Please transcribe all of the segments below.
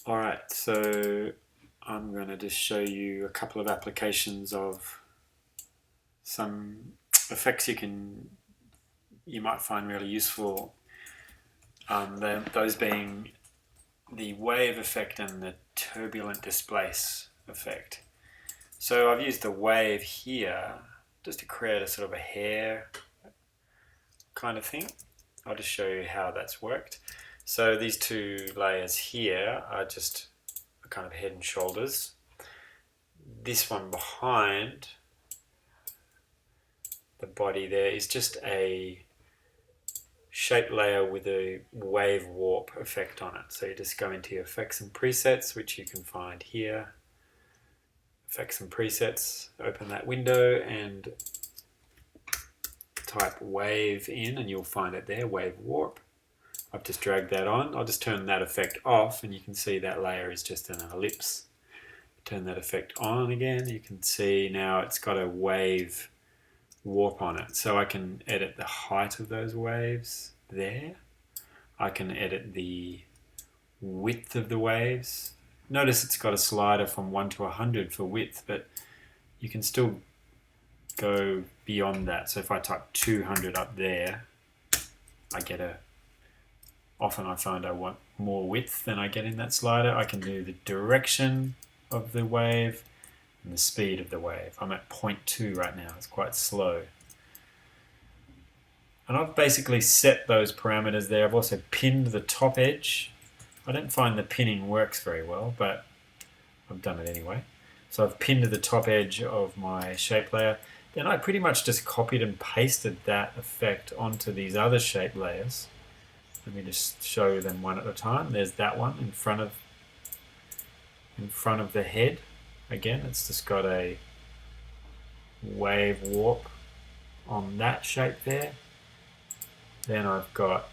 Alright, so I'm going to just show you a couple of applications of some effects you might find really useful. Those being the wave effect and the turbulent displace effect. So I've used the wave here just to create a sort of a hair kind of thing. I'll just show you how that's worked. So these two layers here are just kind of head and shoulders. This one behind the body there is just a shape layer with a wave warp effect on it. So you just go into your effects and presets, which you can find here. Effects and presets, open that window and type wave in and you'll find it there, wave warp. I've just dragged that on. I'll just turn that effect off and you can see that layer is just an ellipse. Turn that effect on again. You can see now it's got a wave warp on it. So I can edit the height of those waves there. I can edit the width of the waves. Notice it's got a slider from 1 to 100 for width, but you can still go beyond that. So if I type 200 up there, I get often I find I want more width than I get in that slider. I can do the direction of the wave and the speed of the wave. I'm at 0.2 right now, it's quite slow. And I've basically set those parameters there. I've also pinned the top edge. I don't find the pinning works very well, but I've done it anyway. So I've pinned the top edge of my shape layer. Then I pretty much just copied and pasted that effect onto these other shape layers. Let me just show them one at a time. There's that one in front of the head. Again, it's just got a wave warp on that shape there. Then I've got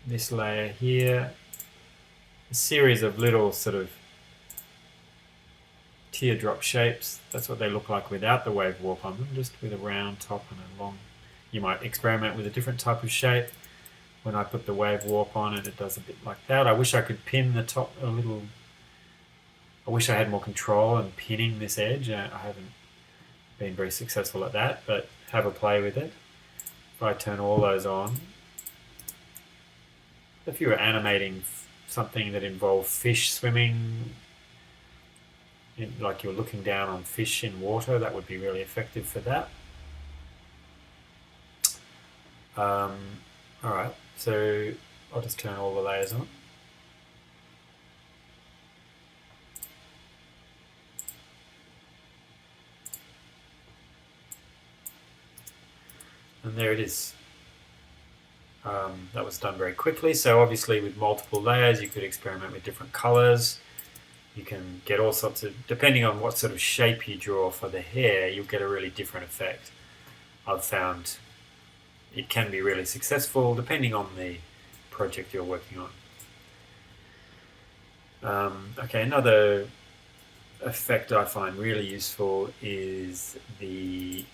this layer here, a series of little sort of teardrop shapes. That's what they look like without the wave warp on them, just with a round top and a long. You might experiment with a different type of shape. When I put the wave warp on it, it does a bit like that. I wish I could pin the top a little. I wish I had more control in pinning this edge. I haven't been very successful at that, but have a play with it. If I turn all those on, if you were animating something that involved fish swimming, like you're looking down on fish in water, that would be really effective for that. Alright, so I'll just turn all the layers on. And there it is. That was done very quickly. So obviously with multiple layers you could experiment with different colors. You can get all sorts of, depending on what sort of shape you draw for the hair, you'll get a really different effect. I've found it can be really successful depending on the project you're working on. Okay, another effect I find really useful is the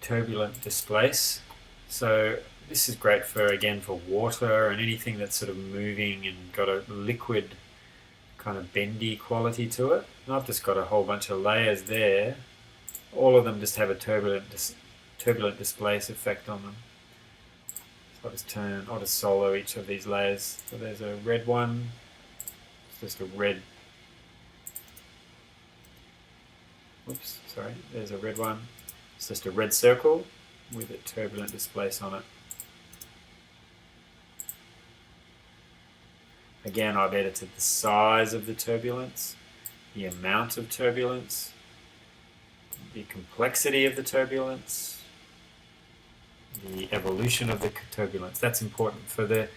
turbulent displace. So this is great for, again, for water and anything that's sort of moving and got a liquid kind of bendy quality to it. And I've just got a whole bunch of layers there. All of them just have a turbulent displace effect on them. So I'll just solo each of these layers. So there's a red one. It's just a red. Oops, sorry. There's a red one. It's just a red circle with a turbulent displace on it. Again, I've edited the size of the turbulence, the amount of turbulence, the complexity of the turbulence, the evolution of the turbulence. That's important. For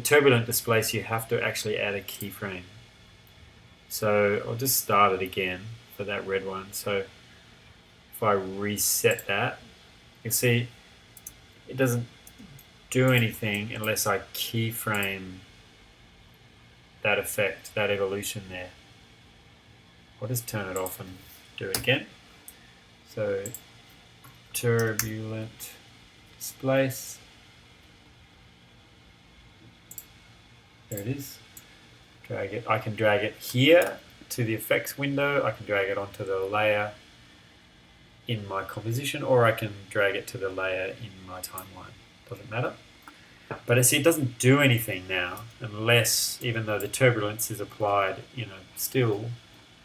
turbulent displace, you have to actually add a keyframe. So I'll just start it again for that red one. So if I reset that, you can see it doesn't do anything unless I keyframe that effect, that evolution there. I'll just turn it off and do it again. So turbulent displace. There it is. Drag it. I can drag it here to the effects window. I can drag it onto the layer in my composition, or I can drag it to the layer in my timeline. Doesn't matter. But see, it doesn't do anything now unless, even though the turbulence is applied, still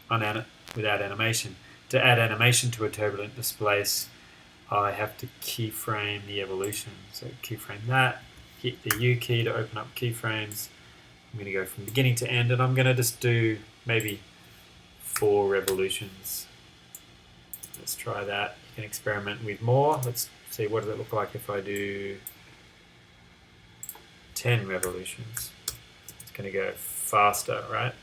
without animation. To add animation to a turbulent displace, I have to keyframe the evolution. So keyframe that, hit the U key to open up keyframes. I'm going to go from beginning to end, and I'm going to just do maybe 4 revolutions. Let's try that. You can experiment with more. Let's see, what does it look like if I do 10 revolutions. It's going to go faster, right?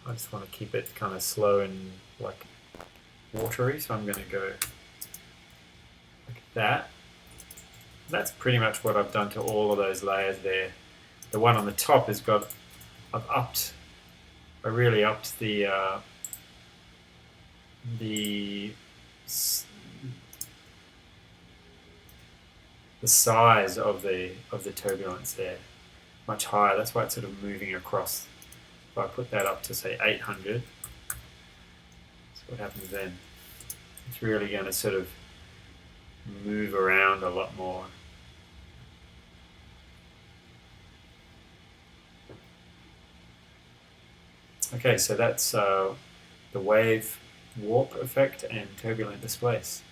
I just want to keep it kind of slow and like watery, so I'm going to go like that. That's pretty much what I've done to all of those layers there. The one on the top has got, I really upped the size of the turbulence there, much higher. That's why it's sort of moving across. If I put that up to say 800, that's what happens then. It's really going to sort of move around a lot more. Okay, so that's the wave warp effect and turbulent displace.